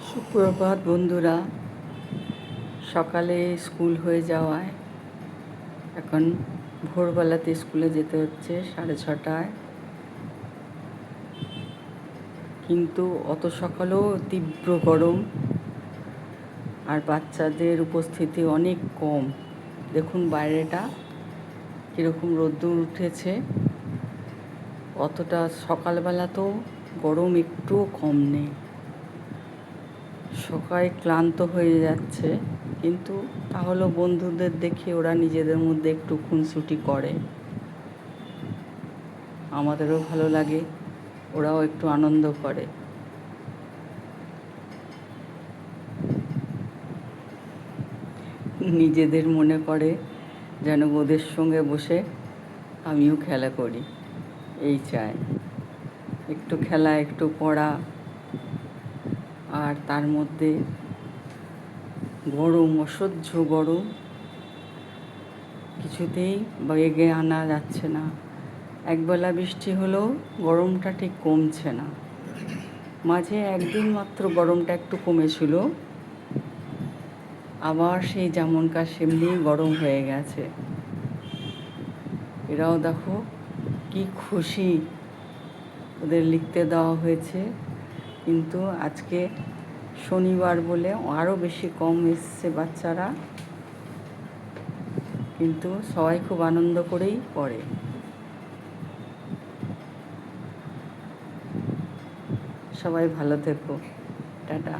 সুপ্রভাত বন্ধুরা। সকালে স্কুল হয়ে যাওয়ায় এখন ভোরবেলাতে স্কুলে যেতে হচ্ছে 6:30টায়, কিন্তু অত সকালেও তীব্র গরম আর বাচ্চাদের উপস্থিতি অনেক কম। দেখুন বাইরেটা কীরকম রোদ্দুর উঠেছে। অতটা সকালবেলাতেও গরম একটুও কম নেই। সবাই ক্লান্ত হয়ে যাচ্ছে, কিন্তু তাহলে বন্ধুদের দেখে ওরা নিজেদের মধ্যে একটু খুনসুটি করে, আমাদেরও ভালো লাগে, ওরাও একটু আনন্দ করে। নিজেদের মনে করে যেন ওদের সঙ্গে বসে আমিও খেলা করি, এই চাই। একটু খেলা, একটু পড়া, আর তার মধ্যে গরম, অসহ্য গরম, কিছুতেই বেগে আনা যাচ্ছে না। একবেলা বৃষ্টি হলেও গরমটা ঠিক কমছে না। মাঝে একদিন মাত্র গরমটা একটু কমেছিল, আবার সেই যেমনকার সেমনি গরম হয়ে গেছে। এরাও দেখো কি খুশি, ওদের লিখতে দেওয়া হয়েছে, কিন্তু আজকে শনিবার বলে আরও বেশি কম এসছে বাচ্চারা, কিন্তু সবাই খুব আনন্দ করেই পড়ে। সবাই ভালো থেকো, টাটা।